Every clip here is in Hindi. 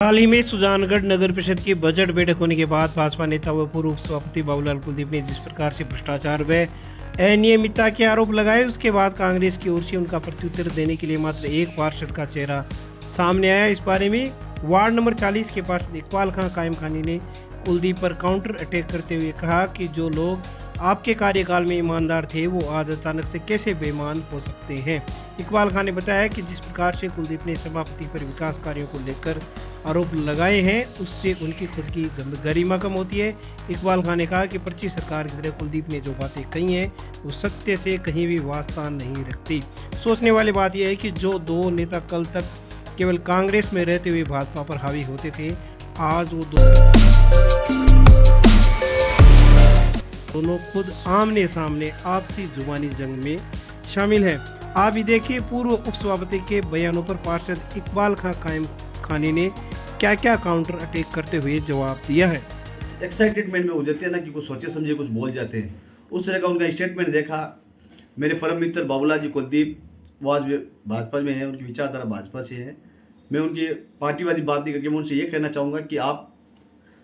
हाल ही में सुजानगढ़ नगर परिषद की बजट बैठक होने के बाद भाजपा नेता व पूर्व सभापति बाबूलाल कुलदीप ने जिस प्रकार से भ्रष्टाचार व अनियमितता के आरोप लगाए, उसके बाद कांग्रेस की ओर से उनका प्रत्युत्तर देने के लिए मात्र एक पार्षद का चेहरा सामने आया। इस बारे में वार्ड नंबर 40 के पार्षद इकबाल खां कायम खानी ने कुलदीप पर काउंटर अटैक करते हुए कहा कि जो लोग आपके कार्यकाल में ईमानदार थे वो आज अचानक से कैसे बेईमान हो सकते हैं। इकबाल खान ने बताया कि जिस प्रकार से कुलदीप ने सभापति पर विकास कार्यों को लेकर आरोप लगाए हैं उससे उनकी खुद की गरिमा कम होती है। इकबाल खान ने कहा कि पर्ची सरकार की तरह कुलदीप ने जो बातें कही हैं वो सत्य से कहीं भी वास्ता नहीं रखती। सोचने वाली बात यह है कि जो दो नेता कल तक केवल कांग्रेस में रहते हुए भाजपा पर हावी होते थे, आज वो दोनों खुद आमने सामने आपसी जुबानी जंग में शामिल हैं। आप ही देखिए पूर्व उपसभापति के बयानों पर पार्षद इकबाल खां कायम खानी ने क्या क्या काउंटर अटैक करते हुए जवाब दिया है। एक्साइटेडमेंट में हो जाते हैं ना कि कुछ सोचे समझे कुछ बोल जाते हैं, उस तरह का उनका स्टेटमेंट देखा। मेरे परम मित्र बाबूलाल जी कुलदीप वो आज भाजपा में है, उनकी विचारधारा भाजपा से है। मैं उनकी पार्टी वाली बात नहीं करके मैं उनसे ये कहना चाहूँगा कि आप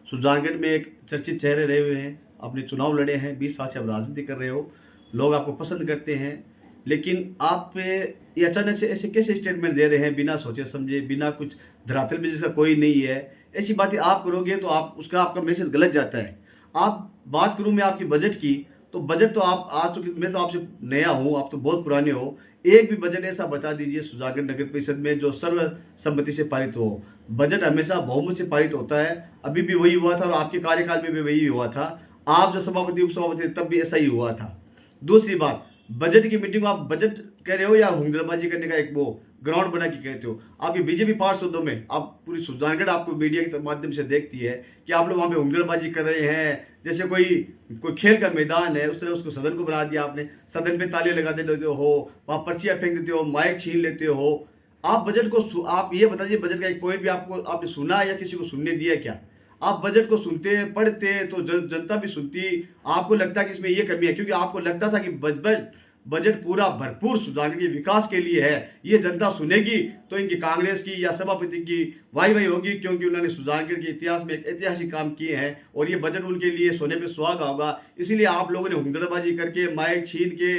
सुजानगढ़ में एक चर्चित चेहरे रहे हुए हैं, आपने चुनाव लड़े हैं, 20 साल से आप राजनीति कर रहे हो, लोग आपको पसंद करते हैं, लेकिन आप ये अचानक से ऐसे कैसे स्टेटमेंट दे रहे हैं बिना सोचे समझे, बिना कुछ धरातल में जिसका कोई नहीं है। ऐसी बातें आप करोगे तो आपका मैसेज गलत जाता है। आप बात करूं मैं आपकी बजट की, तो बजट तो आप आज तो मैं तो आपसे नया हूं, आप तो बहुत पुराने हो। एक भी बजट ऐसा बता दीजिए सुजानगढ़ नगर परिषद में जो सर्वसम्मति से पारित हो। बजट हमेशा बहुमत से पारित होता है, अभी भी वही हुआ था और आपके कार्यकाल में भी वही हुआ था। आप जो सभापति उपसभापति तब भी ऐसा ही हुआ था। दूसरी बात, बजट की मीटिंग आप बजट कह रहे हो या हुंगरबाजी करने का एक वो ग्राउंड बना के कहते हो। आपकी बीजेपी पार्षदों में आप पूरी सुजानगढ़ आपको मीडिया के माध्यम से देखती है कि आप लोग वहाँ पे हुंगरबाजी कर रहे हैं, जैसे कोई खेल का मैदान है, उस तरह उसको सदन को बना दिया आपने। सदन पे ताले लगा देते हो, वहाँ पर्चियाँ फेंक देते हो, माइक छीन लेते हो। आप बजट को आप ये बताइए, बजट का एक पॉइंट भी आपने सुना या किसी को सुनने दिया क्या? आप बजट को सुनते पढ़ते तो जनता भी सुनती, आपको लगता है कि इसमें ये कमी है, क्योंकि आपको लगता था कि बजट पूरा भरपूर सुधार के विकास के लिए है। ये जनता सुनेगी तो इनकी कांग्रेस की या सभापति की वाई होगी, क्योंकि उन्होंने सुजानगढ़ के इतिहास में एक ऐतिहासिक काम किए हैं और ये बजट उनके लिए सोने पे सुहागा होगा। इसीलिए आप लोगों ने हुंगरबाजी करके, माइक छीन के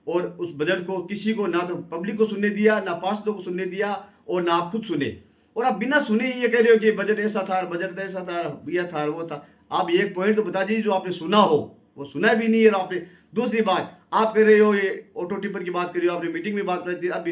और उस बजट को किसी को ना तो पब्लिक को सुनने दिया, ना पार्षदों को सुनने दिया और ना आप खुद सुने। और आप बिना सुने ही ये कह रहे हो कि बजट ऐसा था, बजट ऐसा था, यह था वो था। आप एक पॉइंट तो बता दीजिए जो आपने सुना हो, वो सुना भी नहीं है आपने। दूसरी बात, आप कह रहे हो ये ऑटो टिपर की बात कर रहे हो, आपने मीटिंग में बात करी थी। अब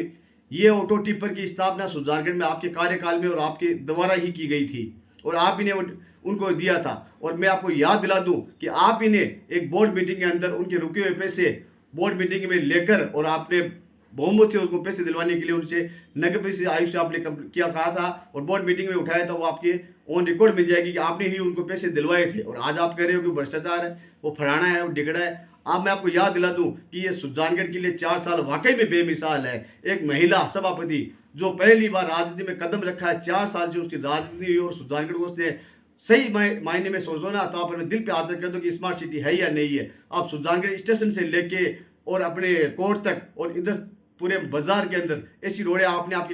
ये ऑटो टिपर की स्थापना सुजानगढ़ में आपके कार्यकाल में और आपके द्वारा ही की गई थी और आप ही ने उनको दिया था। और मैं आपको याद दिला दूं कि आप ही ने एक बोर्ड मीटिंग के अंदर उनके रुके हुए पैसे बोर्ड मीटिंग में लेकर और आपने बहुमत से उसको पैसे दिलवाने के लिए उनसे नगर परिषद आयुक्त से आपने किया कहा था और बोर्ड मीटिंग में उठाया था। वो आपके ऑन रिकॉर्ड मिल जाएगी कि आपने ही उनको पैसे दिलवाए थे। और आज आप कह रहे हो कि भ्रष्टाचार है, वो फलाना है, वो डिगड़ा है। अब मैं आपको याद दिला दूं कि ये सुजानगढ़ के लिए 4 साल वाकई में बेमिसाल है। एक महिला सभापति जो पहली बार राजनीति में कदम रखा है, 4 साल से उसकी राजनीति हुई और सुजानगढ़ को उसने सही मायने में सोचो ना तो आप अपने दिल पे आदर कर दो कि स्मार्ट सिटी है या नहीं है। आप सुजानगढ़ स्टेशन से लेके और अपने कोर्ट तक और इधर पूरे बाजार के अंदर ऐसी रोडें आपने आपकी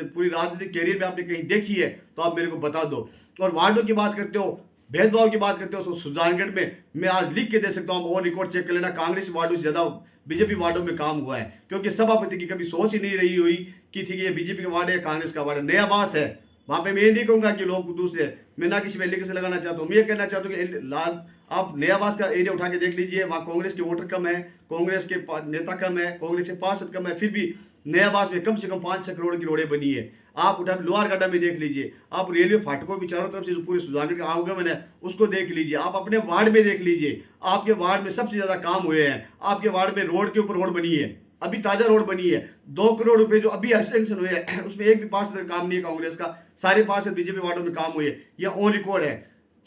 पूरी राजनीतिक कैरियर में आपने कहीं देखी है तो आप मेरे को बता दो। और वार्डों की बात करते हो, भेदभाव की बात करते हो, तो सुजानगढ़ में मैं आज लिख के दे सकता हूँ, ऑन रिकॉर्ड चेक कर लेना, कांग्रेस वार्डों से ज्यादा बीजेपी वार्डों में काम हुआ है। क्योंकि सभापति की कभी सोच ही नहीं रही हुई कि थी कि ये बीजेपी का वार्ड है, कांग्रेस का वार्ड है। नया बास है वहां पे। मैं ये नहीं कहूंगा कि लोग दूसरे, मैं ना किसी एलिगेशन से लगाना चाहता हूँ। मैं ये कहना चाहता हूँ कि लाल आप नयाबाज का एरिया उठा के देख लीजिए, वहाँ कांग्रेस के वोटर कम है, कांग्रेस के नेता कम है, कांग्रेस के पार्षद कम है, फिर भी नयाबाज में कम से कम 5-6 करोड़ की रोडें बनी है। आप उठा लोहार गाडा में देख लीजिए, आप रेलवे फाटकों भी चारों तरफ से पूरे सुजानगढ़ का आवागमन है उसको देख लीजिए, आप अपने वार्ड में देख लीजिए। आपके वार्ड में सबसे ज्यादा काम हुए हैं। आपके वार्ड में रोड के ऊपर रोड बनी है, अभी ताजा रोड बनी है, 2 करोड़ रुपए जो अभी एक्सटेंशन हुए हैं उसमें एक भी पार्षद काम नहीं है कांग्रेस का, सारे पार्षद बीजेपी वार्डों में काम हुए। यह ऑन रिकॉर्ड है।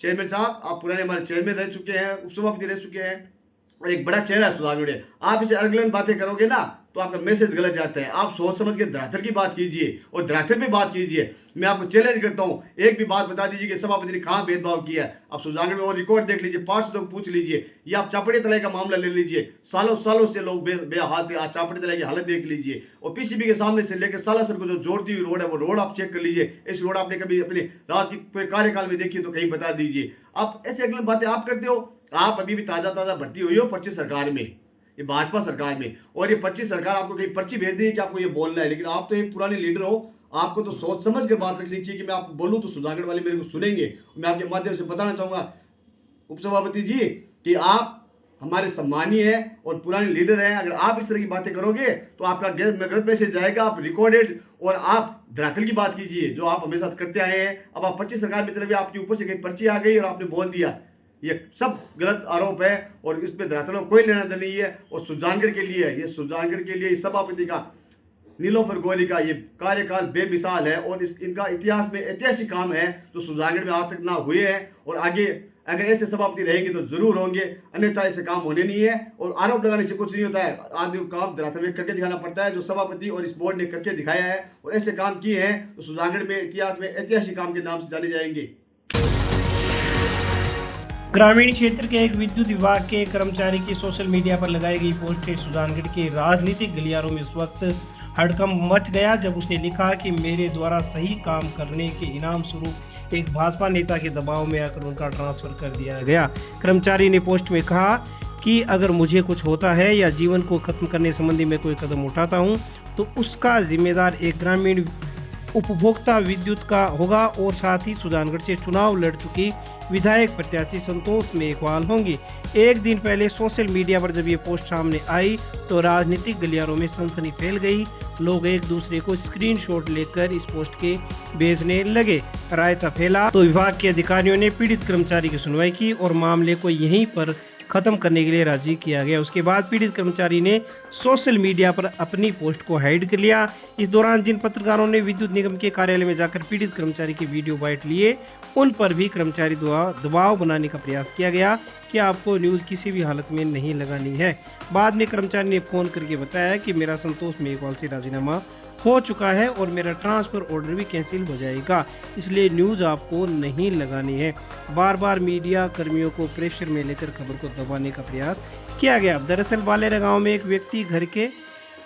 चेयरमैन साहब आप पुराने हमारे चेयरमैन रह चुके हैं, उपसभापति रह चुके हैं और एक बड़ा चेहरा है सुजानगढ़। आप इसे अगलन बातें करोगे ना तो आपका मैसेज गलत जाता है। आप सोच समझ के धरातल की बात कीजिए और धरातल पे बात कीजिए। मैं आपको चैलेंज करता हूँ, एक भी बात बता दीजिए कि सभापति ने कहाँ भेदभाव किया है। आप सुजानगढ़ में वो रिकॉर्ड देख लीजिए, पार्षदों को पूछ लीजिए, या आप चापड़ी तलाई का मामला ले लीजिए। सालों सालों से लोग बेहाल थे, आज चापड़ी तलाई की हालत देख लीजिए। और पीसीबी के सामने से लेकर सालासर को जो जोड़ती हुई रोड है, वो रोड आप चेक कर लीजिए। इस रोड आपने कभी अपने रात की कार्यकाल में देखी तो कहीं बता दीजिए। आप ऐसे अगली बातें आप करते हो। आप अभी भी ताजा भर्ती हुई हो 25 सरकार में, ये भाजपा सरकार में, और ये 25 सरकार आपको कहीं पर्ची भेज दी है कि आपको ये बोलना है। लेकिन आप तो एक पुराने लीडर हो, आपको तो सोच समझ के बात रखनी चाहिए कि मैं आपको बोलूं तो सुजानगढ़ वाले मेरे को सुनेंगे। मैं आपके माध्यम से बताना चाहूंगा उपसभापति जी कि आप हमारे सम्मानीय है और पुराने लीडर हैं। अगर आप इस तरह की बातें करोगे तो आपका गलत मैसेज जाएगा। आप रिकॉर्डेड और आप धरातल की बात कीजिए जो आप हमेशा करते आए हैं। अब आप 25 सरकार में चले गए, आपके ऊपर से कहीं पर्ची आ गई और आपने बोल दिया, ये सब गलत आरोप है और इस पे धरातल में कोई लेना देना नहीं है। और सुजानगढ़ के लिए, ये सुजानगढ़ के लिए सभापति का नीलोफर गोयली का ये कार्यकाल बेमिसाल है और इनका इतिहास में ऐतिहासिक काम है जो सुजानगढ़ में आज तक ना हुए हैं। और आगे अगर ऐसे सभापति रहेंगे तो जरूर होंगे, अन्यथा ऐसे काम होने नहीं है। और आरोप लगाने से कुछ नहीं होता है, आदमी को काम धरातल में करके दिखाना पड़ता है, जो सभापति और इस बोर्ड ने करके दिखाया है और ऐसे काम किए हैं तो सुजानगढ़ में इतिहास में ऐतिहासिक काम के नाम से जाने जाएंगे। ग्रामीण क्षेत्र के एक विद्युत विभाग के कर्मचारी की सोशल मीडिया पर लगाई गई पोस्ट से सुजानगढ़ के राजनीतिक गलियारों में उस वक्त हड़कंप मच गया जब उसने लिखा कि मेरे द्वारा सही काम करने के इनाम स्वरूप एक भाजपा नेता के दबाव में आकर उनका ट्रांसफर कर दिया गया। कर्मचारी ने पोस्ट में कहा कि अगर मुझे कुछ होता है या जीवन को खत्म करने संबंधी मैं कोई कदम उठाता हूं तो उसका जिम्मेदार एक ग्रामीण उपभोक्ता विद्युत का होगा और साथ ही सुजानगढ़ से चुनाव लड़ चुकी विधायक प्रत्याशी संतोष मेघवाल होंगी। एक दिन पहले सोशल मीडिया पर जब ये पोस्ट सामने आई तो राजनीतिक गलियारों में सनसनी फैल गई। लोग एक दूसरे को स्क्रीनशॉट लेकर इस पोस्ट के भेजने लगे। रायता फैला तो विभाग के अधिकारियों ने पीड़ित कर्मचारी की सुनवाई की और मामले को यहीं पर खत्म करने के लिए राजी किया गया। उसके बाद पीड़ित कर्मचारी ने सोशल मीडिया पर अपनी पोस्ट को हाइड कर लिया। इस दौरान जिन पत्रकारों ने विद्युत निगम के कार्यालय में जाकर पीड़ित कर्मचारी के वीडियो बाइट लिए उन पर भी कर्मचारी द्वारा दबाव बनाने का प्रयास किया गया कि आपको न्यूज़ किसी भी हालत में नहीं लगानी है। बाद में कर्मचारी ने फोन करके बताया कि मेरा संतोष मेघवाल से राजीनामा हो चुका है और मेरा ट्रांसफर ऑर्डर भी कैंसिल हो जाएगा, इसलिए न्यूज़ आपको नहीं लगानी है। बार बार मीडिया कर्मियों को प्रेशर में लेकर खबर को दबाने का प्रयास किया गया। दरअसल बालेरा गांव में एक व्यक्ति घर के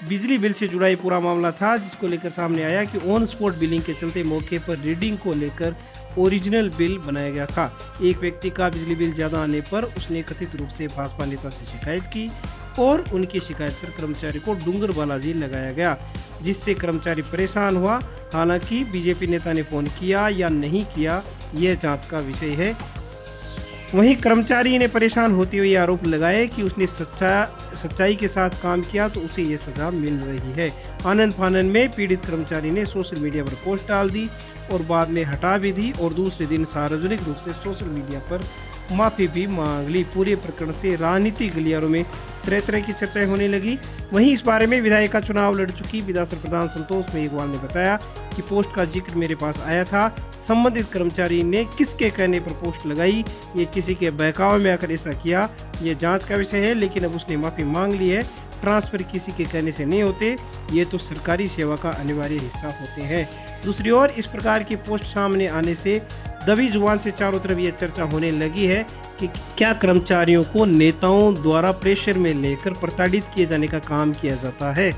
बिजली बिल से जुड़ा पूरा मामला था, जिसको लेकर सामने आया कि ऑन स्पॉट बिलिंग के चलते मौके पर रीडिंग को लेकर ओरिजिनल बिल बनाया गया था। एक व्यक्ति का बिजली बिल ज़्यादा आने पर उसने कथित रूप से भाजपा नेता से शिकायत की और उनकी शिकायत पर कर्मचारी को डूंगर बालाजी लगाया गया, जिससे कर्मचारी परेशान हुआ। हालांकि बीजेपी नेता ने फोन किया या नहीं किया यह जांच का विषय है। वहीं कर्मचारी ने परेशान होते हुए आरोप लगाए कि उसने सच्चाई के साथ काम किया तो उसे ये सजा मिल रही है। आनंद फानन में पीड़ित कर्मचारी ने सोशल मीडिया पर पोस्ट डाल दी और बाद में हटा भी दी और दूसरे दिन सार्वजनिक रूप से सोशल मीडिया पर माफी भी मांग ली। पूरे प्रकरण से राजनीतिक गलियारों में तरह तरह की चर्चाएं होने लगी। वहीं इस बारे में विधायक का चुनाव लड़ चुकी विधानसभा प्रधान संतोष मेघवाल ने बताया कि पोस्ट का जिक्र मेरे पास आया था। संबंधित कर्मचारी ने किसके कहने पर पोस्ट लगाई, ये किसी के बहकावे में आकर ऐसा किया, ये जांच का विषय है। लेकिन अब उसने माफी मांग ली है। ट्रांसफर किसी के कहने से नहीं होते, ये तो सरकारी सेवा का अनिवार्य हिस्सा होते हैं। दूसरी ओर इस प्रकार की पोस्ट सामने आने से दबी जुबान से चारों तरफ ये चर्चा होने लगी है कि क्या कर्मचारियों को नेताओं द्वारा प्रेशर में लेकर प्रताड़ित किए जाने का काम किया जाता है।